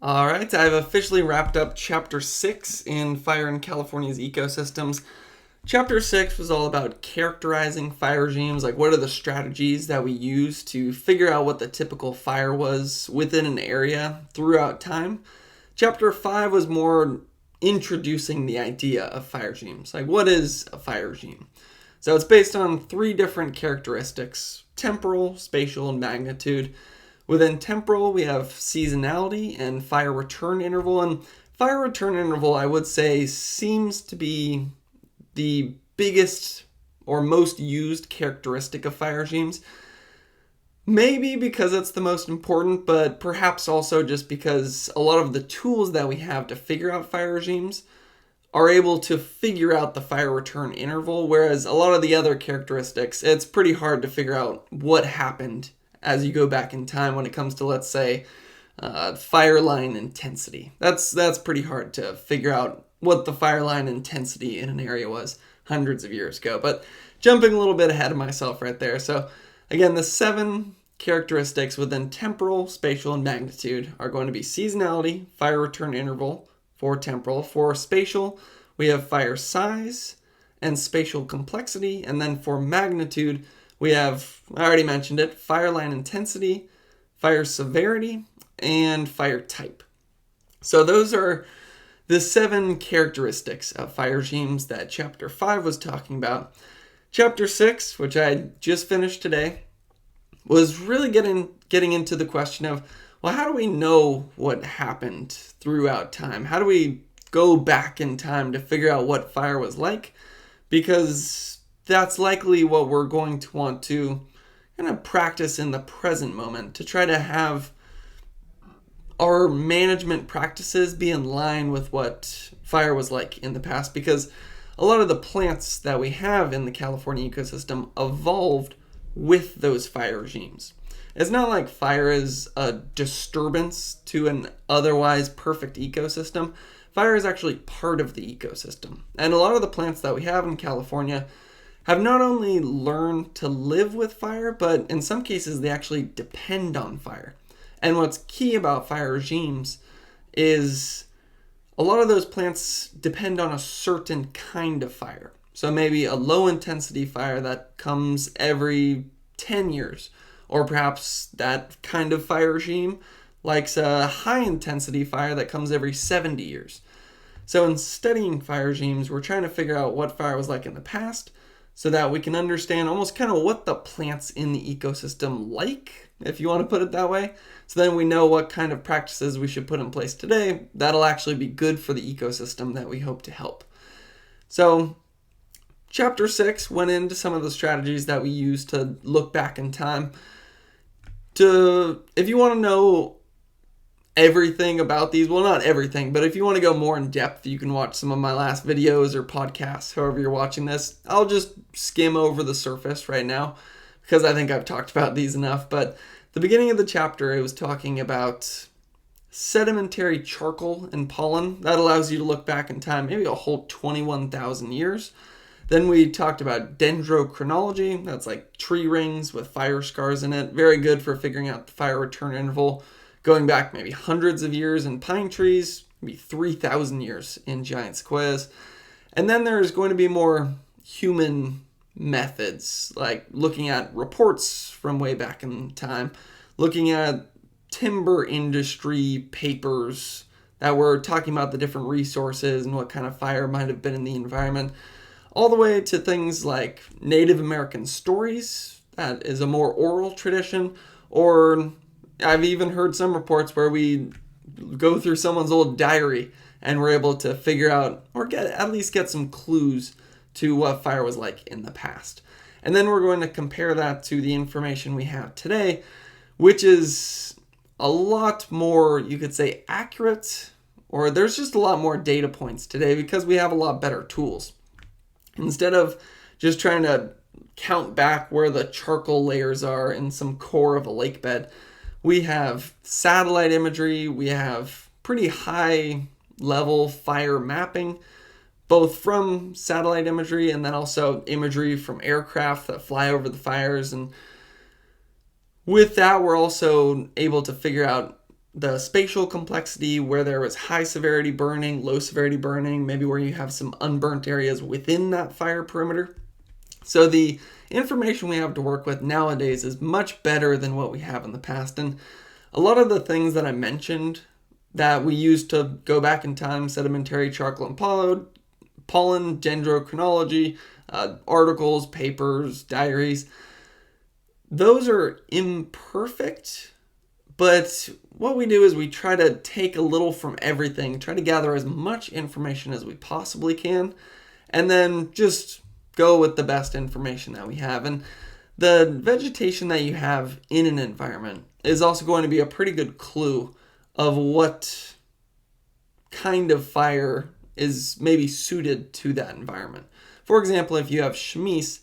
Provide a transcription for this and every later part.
All right, I've officially wrapped up Chapter 6 in Fire in California's Ecosystems. Chapter 6 was all about characterizing fire regimes, like what are the strategies that we use to figure out what the typical fire was within an area throughout time. Chapter 5 was more introducing the idea of fire regimes, like what is a fire regime? So it's based on 3 different characteristics: temporal, spatial, and magnitude. Within temporal, we have seasonality and fire return interval. And fire return interval, I would say, seems to be the biggest or most used characteristic of fire regimes. Maybe because it's the most important, but perhaps also just because a lot of the tools that we have to figure out fire regimes are able to figure out the fire return interval, whereas a lot of the other characteristics, it's pretty hard to figure out what happened as you go back in time when it comes to, let's say, fire line intensity. That's pretty hard to figure out what the fire line intensity in an area was hundreds of years ago. But jumping a little bit ahead of myself right there. So again, the 7 characteristics within temporal, spatial, and magnitude are going to be seasonality, fire return interval for temporal. For spatial, we have fire size and spatial complexity. And then for magnitude, we have, I already mentioned it, fire line intensity, fire severity, and fire type. So those are the 7 characteristics of fire regimes that Chapter 5 was talking about. Chapter 6, which I just finished today, was really getting into the question of, well, how do we know what happened throughout time? How do we go back in time to figure out what fire was like? Because that's likely what we're going to want to kind of practice in the present moment to try to have our management practices be in line with what fire was like in the past, because a lot of the plants that we have in the California ecosystem evolved with those fire regimes. It's not like fire is a disturbance to an otherwise perfect ecosystem. Fire is actually part of the ecosystem. And a lot of the plants that we have in California have not only learned to live with fire, but in some cases they actually depend on fire. And what's key about fire regimes is a lot of those plants depend on a certain kind of fire. So maybe a low intensity fire that comes every 10 years, or perhaps that kind of fire regime likes a high intensity fire that comes every 70 years. So in studying fire regimes, we're trying to figure out what fire was like in the past, so that we can understand almost kind of what the plants in the ecosystem like, if you want to put it that way. So then we know what kind of practices we should put in place today that'll actually be good for the ecosystem that we hope to help. So Chapter 6 went into some of the strategies that we use to look back in time. If you want to know everything about these, well, not everything, but if you want to go more in depth, you can watch some of my last videos or podcasts, however you're watching this. I'll just skim over the surface right now because I think I've talked about these enough. But the beginning of the chapter, it was talking about sedimentary charcoal and pollen. That allows you to look back in time, maybe a whole 21,000 years. Then we talked about dendrochronology. That's like tree rings with fire scars in it. Very good for figuring out the fire return interval, going back maybe hundreds of years in pine trees, maybe 3,000 years in giant sequoias. And then there's going to be more human methods, like looking at reports from way back in time, looking at timber industry papers that were talking about the different resources and what kind of fire might have been in the environment, all the way to things like Native American stories. That is a more oral tradition, or I've even heard some reports where we go through someone's old diary and we're able to figure out, or at least get some clues to what fire was like in the past. And then we're going to compare that to the information we have today, which is a lot more, you could say, accurate, or there's just a lot more data points today because we have a lot better tools. Instead of just trying to count back where the charcoal layers are in some core of a lake bed, we have satellite imagery, we have pretty high level fire mapping, both from satellite imagery and then also imagery from aircraft that fly over the fires. And with that, we're also able to figure out the spatial complexity, where there was high severity burning, low severity burning, maybe where you have some unburnt areas within that fire perimeter. So the information we have to work with nowadays is much better than what we have in the past. And a lot of the things that I mentioned that we used to go back in time, sedimentary, charcoal, and pollen, dendrochronology, articles, papers, diaries, those are imperfect. But what we do is we try to take a little from everything, try to gather as much information as we possibly can, and then just go with the best information that we have. And the vegetation that you have in an environment is also going to be a pretty good clue of what kind of fire is maybe suited to that environment. For example, if you have chamise,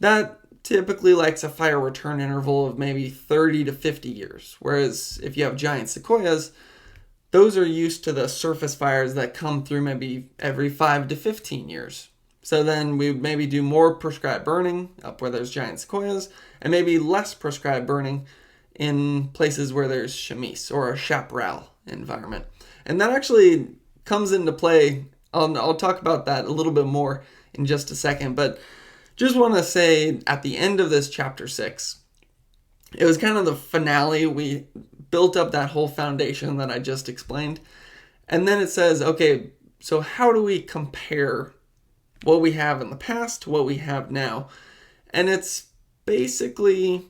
that typically likes a fire return interval of maybe 30 to 50 years. Whereas if you have giant sequoias, those are used to the surface fires that come through maybe every 5 to 15 years. So then we would maybe do more prescribed burning up where there's giant sequoias, and maybe less prescribed burning in places where there's chamise or a chaparral environment. And that actually comes into play. I'll talk about that a little bit more in just a second, but just want to say at the end of this chapter 6, it was kind of the finale. We built up that whole foundation that I just explained. And then it says, okay, so how do we compare what we have in the past to what we have now? And it's basically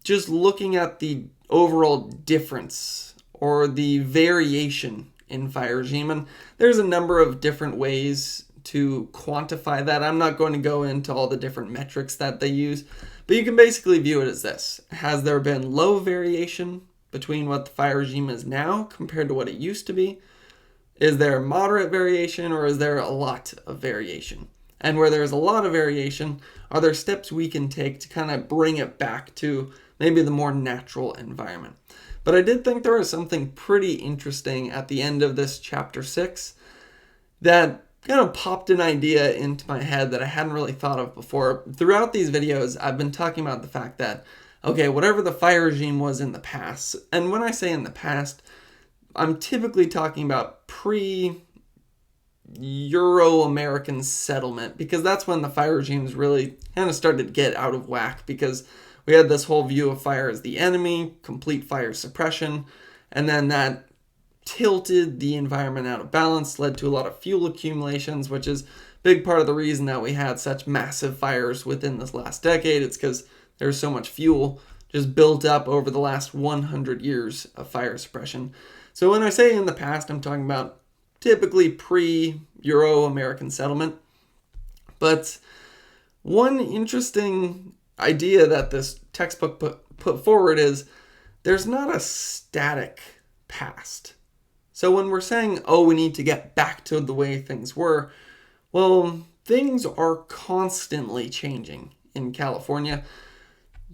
just looking at the overall difference or the variation in fire regime. And there's a number of different ways to quantify that. I'm not going to go into all the different metrics that they use, but you can basically view it as this. Has there been low variation between what the fire regime is now compared to what it used to be? Is there moderate variation, or is there a lot of variation? And where there's a lot of variation, are there steps we can take to kind of bring it back to maybe the more natural environment? But I did think there was something pretty interesting at the end of this chapter 6 that kind of popped an idea into my head that I hadn't really thought of before. Throughout these videos, I've been talking about the fact that, okay, whatever the fire regime was in the past, and when I say in the past, I'm typically talking about pre-Euro-American settlement, because that's when the fire regimes really kind of started to get out of whack, because we had this whole view of fire as the enemy, complete fire suppression, and then that tilted the environment out of balance, led to a lot of fuel accumulations, which is a big part of the reason that we had such massive fires within this last decade. It's because there's so much fuel just built up over the last 100 years of fire suppression. So when I say in the past, I'm talking about typically pre-Euro-American settlement. But one interesting idea that this textbook put forward is there's not a static past. So when we're saying, oh, we need to get back to the way things were, well, things are constantly changing in California.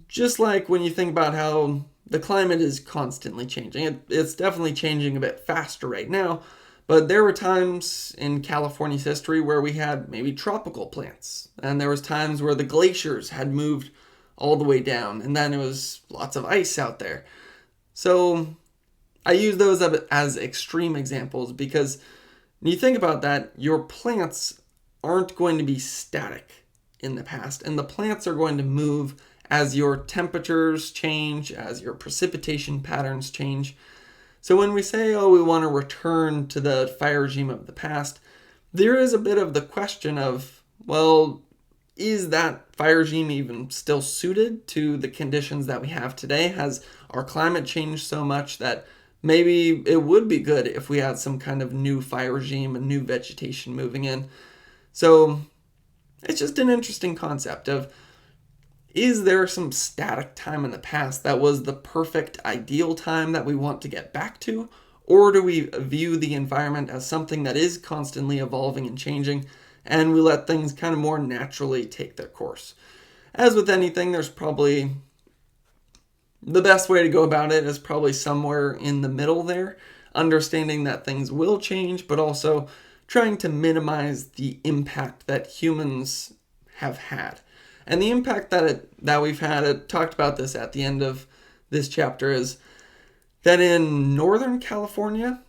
Just like when you think about how the climate is constantly changing. It's definitely changing a bit faster right now, but there were times in California's history where we had maybe tropical plants, and there was times where the glaciers had moved all the way down, and then it was lots of ice out there. So I use those as extreme examples because when you think about that, your plants aren't going to be static in the past, and the plants are going to move as your temperatures change, as your precipitation patterns change. So when we say, oh, we want to return to the fire regime of the past, there is a bit of the question of, well, is that fire regime even still suited to the conditions that we have today? Has our climate changed so much that maybe it would be good if we had some kind of new fire regime and new vegetation moving in? So it's just an interesting concept of, is there some static time in the past that was the perfect ideal time that we want to get back to? Or do we view the environment as something that is constantly evolving and changing, and we let things kind of more naturally take their course? As with anything, there's probably the best way to go about it is probably somewhere in the middle there, understanding that things will change, but also trying to minimize the impact that humans have had. And the impact that we've had, I talked about this at the end of this chapter, is that in Northern California,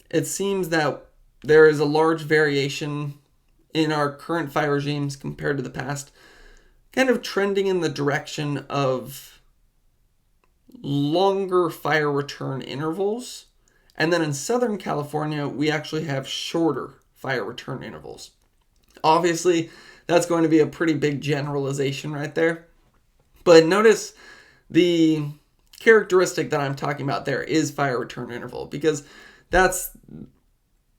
it seems that there is a large variation in our current fire regimes compared to the past, kind of trending in the direction of longer fire return intervals. And then in Southern California, we actually have shorter fire return intervals. Obviously, that's going to be a pretty big generalization right there. But notice the characteristic that I'm talking about there is fire return interval, because that's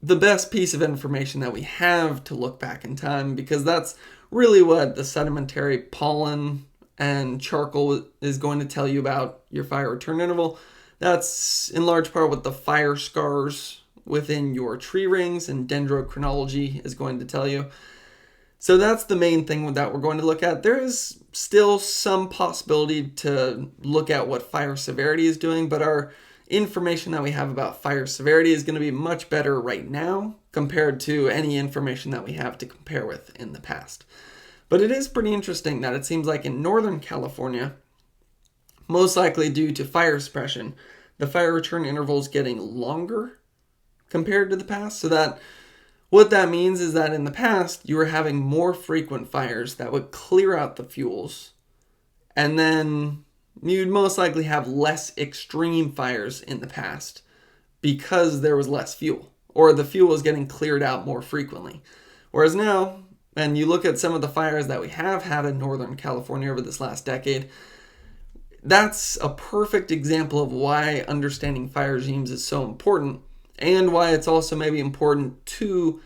the best piece of information that we have to look back in time, because that's really what the sedimentary pollen and charcoal is going to tell you about your fire return interval. That's in large part what the fire scars within your tree rings and dendrochronology is going to tell you. So that's the main thing that we're going to look at. There is still some possibility to look at what fire severity is doing, but our information that we have about fire severity is going to be much better right now compared to any information that we have to compare with in the past. But it is pretty interesting that it seems like in Northern California, most likely due to fire suppression, the fire return interval is getting longer compared to the past. So that what that means is that in the past, you were having more frequent fires that would clear out the fuels, and then you'd most likely have less extreme fires in the past because there was less fuel, or the fuel was getting cleared out more frequently. Whereas now, and you look at some of the fires that we have had in Northern California over this last decade, that's a perfect example of why understanding fire regimes is so important, and why it's also maybe important to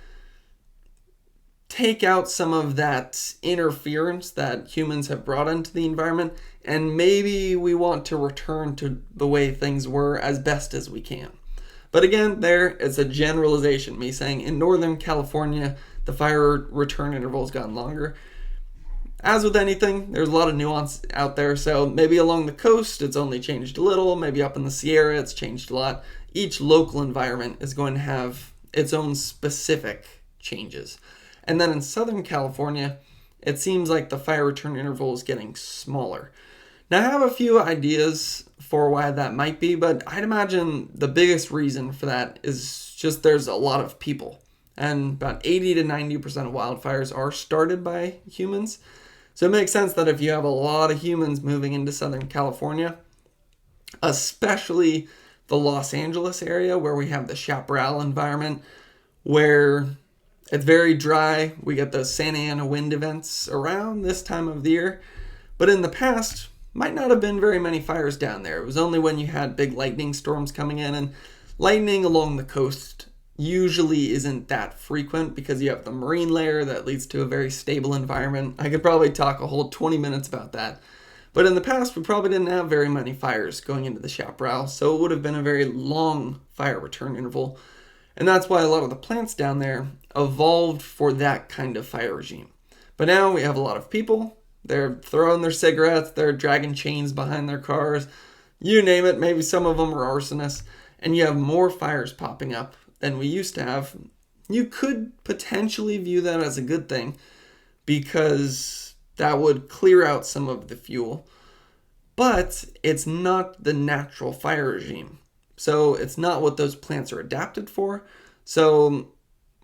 take out some of that interference that humans have brought into the environment, and maybe we want to return to the way things were as best as we can. But again, there it's a generalization, me saying in Northern California, the fire return interval has gotten longer. As with anything, there's a lot of nuance out there, so maybe along the coast it's only changed a little, maybe up in the Sierra it's changed a lot. Each local environment is going to have its own specific changes. And then in Southern California, it seems like the fire return interval is getting smaller. Now, I have a few ideas for why that might be, but I'd imagine the biggest reason for that is just there's a lot of people. And about 80 to 90% of wildfires are started by humans. So it makes sense that if you have a lot of humans moving into Southern California, especially the Los Angeles area where we have the chaparral environment, where it's very dry. We get those Santa Ana wind events around this time of the year. But in the past, might not have been very many fires down there. It was only when you had big lightning storms coming in, and lightning along the coast usually isn't that frequent because you have the marine layer that leads to a very stable environment. I could probably talk a whole 20 minutes about that. But in the past, we probably didn't have very many fires going into the chaparral, so it would have been a very long fire return interval. And that's why a lot of the plants down there evolved for that kind of fire regime. But now we have a lot of people. They're throwing their cigarettes, they're dragging chains behind their cars, you name it. Maybe some of them are arsonists, and you have more fires popping up than we used to have. You could potentially view that as a good thing because that would clear out some of the fuel, but it's not the natural fire regime. So it's not what those plants are adapted for. So,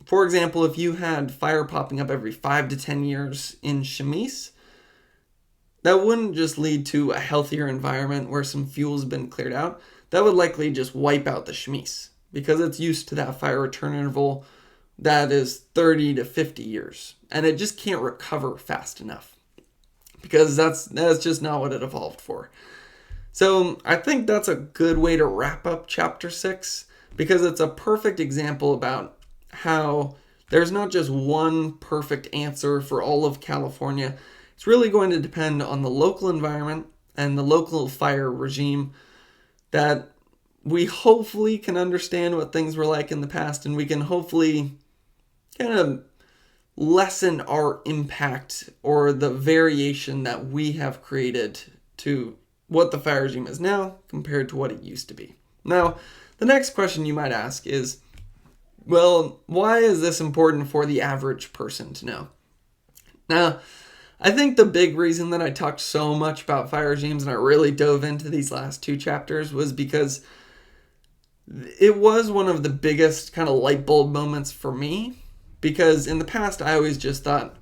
for example, if you had fire popping up every 5 to 10 years in chamise, that wouldn't just lead to a healthier environment where some fuel's been cleared out. That would likely just wipe out the chamise because it's used to that fire return interval that is 30 to 50 years. And it just can't recover fast enough because that's just not what it evolved for. So I think that's a good way to wrap up chapter 6 because it's a perfect example about how there's not just one perfect answer for all of California. It's really going to depend on the local environment and the local fire regime that we hopefully can understand what things were like in the past, and we can hopefully kind of lessen our impact or the variation that we have created to what the fire regime is now compared to what it used to be. Now, the next question you might ask is, well, why is this important for the average person to know? Now, I think the big reason that I talked so much about fire regimes and I really dove into these last 2 chapters was because It was one of the biggest kind of light bulb moments for me, because in the past I always just thought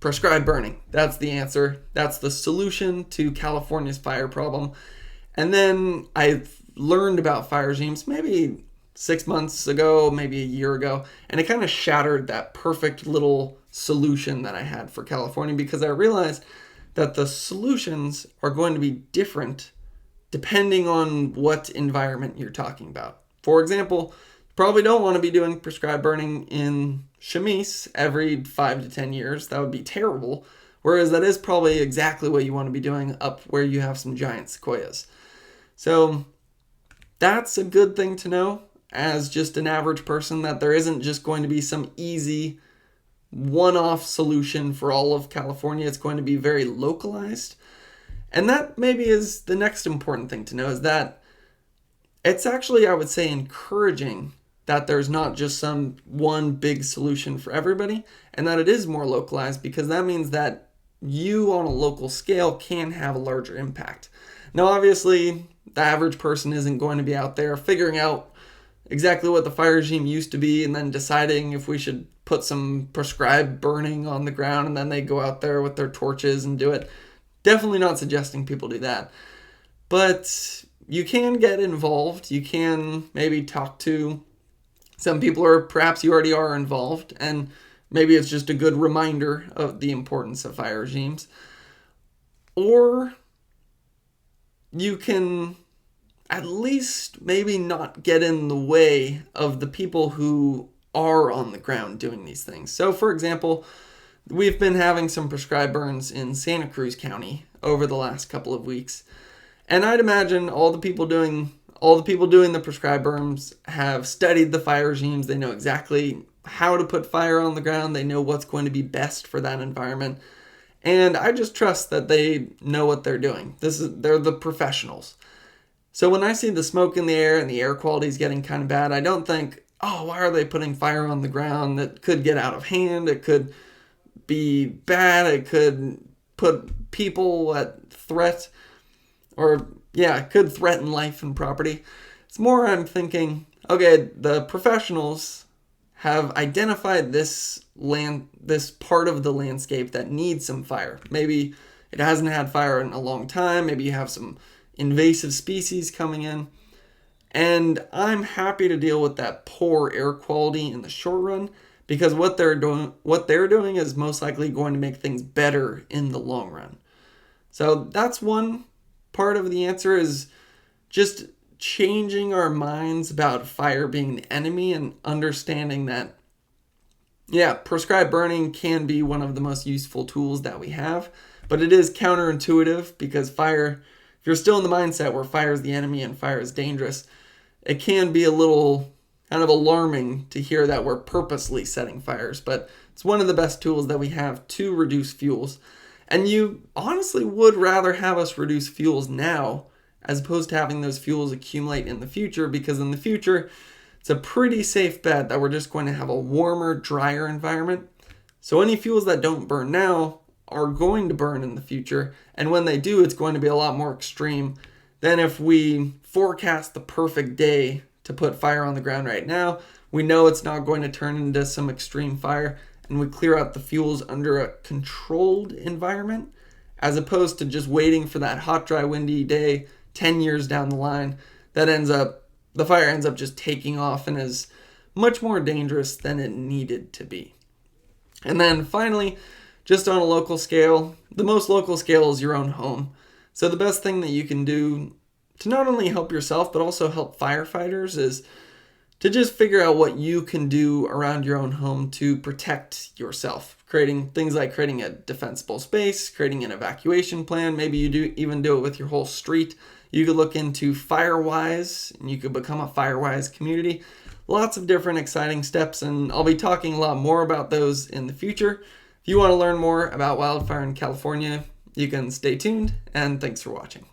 prescribed burning, that's the answer, that's the solution to California's fire problem. And then I learned about fire regimes maybe 6 months ago, maybe a year ago, and it kind of shattered that perfect little solution that I had for California, because I realized that the solutions are going to be different depending on what environment you're talking about. For example, you probably don't want to be doing prescribed burning in Chemise every 5 to 10 years. That would be terrible. Whereas that is probably exactly what you want to be doing up where you have some giant sequoias. So that's a good thing to know as just an average person, that there isn't just going to be some easy one-off solution for all of California. It's going to be very localized. And that maybe is the next important thing to know, is that it's actually, I would say, encouraging that there's not just some one big solution for everybody, and that it is more localized, because that means that you on a local scale can have a larger impact. Now, obviously, the average person isn't going to be out there figuring out exactly what the fire regime used to be and then deciding if we should put some prescribed burning on the ground, and then they go out there with their torches and do it. Definitely not suggesting people do that. But you can get involved. You can maybe talk to some people, or perhaps you already are involved, and maybe it's just a good reminder of the importance of fire regimes. Or you can at least maybe not get in the way of the people who are on the ground doing these things. So, for example, we've been having some prescribed burns in Santa Cruz County over the last couple of weeks. And I'd imagine all the people doing the prescribed burns have studied the fire regimes. They know exactly how to put fire on the ground. They know what's going to be best for that environment. And I just trust that they know what they're doing. They're the professionals. So when I see the smoke in the air and the air quality is getting kind of bad, I don't think, oh, why are they putting fire on the ground? That could get out of hand. It could be bad. It could put people at threat, or it could threaten life and property. It's more, I'm thinking, okay, the professionals have identified this part of the landscape that needs some fire. Maybe it hasn't had fire in a long time. Maybe you have some invasive species coming in. And I'm happy to deal with that poor air quality in the short run, because what they're doing is most likely going to make things better in the long run. So that's one part of the answer, is just changing our minds about fire being the enemy, and understanding that, prescribed burning can be one of the most useful tools that we have, but it is counterintuitive, because fire, if you're still in the mindset where fire is the enemy and fire is dangerous, it can be a little kind of alarming to hear that we're purposely setting fires, but it's one of the best tools that we have to reduce fuels. And you honestly would rather have us reduce fuels now as opposed to having those fuels accumulate in the future, because in the future, it's a pretty safe bet that we're just going to have a warmer, drier environment. So any fuels that don't burn now are going to burn in the future, and when they do, it's going to be a lot more extreme than if we forecast the perfect day to put fire on the ground right now. We know it's not going to turn into some extreme fire, and we clear out the fuels under a controlled environment, as opposed to just waiting for that hot, dry, windy day 10 years down the line that the fire ends up just taking off and is much more dangerous than it needed to be. And then finally, just on a local scale, the most local scale is your own home. So the best thing that you can do to not only help yourself, but also help firefighters, is to just figure out what you can do around your own home to protect yourself. Things like creating a defensible space, creating an evacuation plan. Maybe you even do it with your whole street. You could look into FireWise, and you could become a FireWise community. Lots of different exciting steps, and I'll be talking a lot more about those in the future. If you want to learn more about wildfire in California, you can stay tuned, and thanks for watching.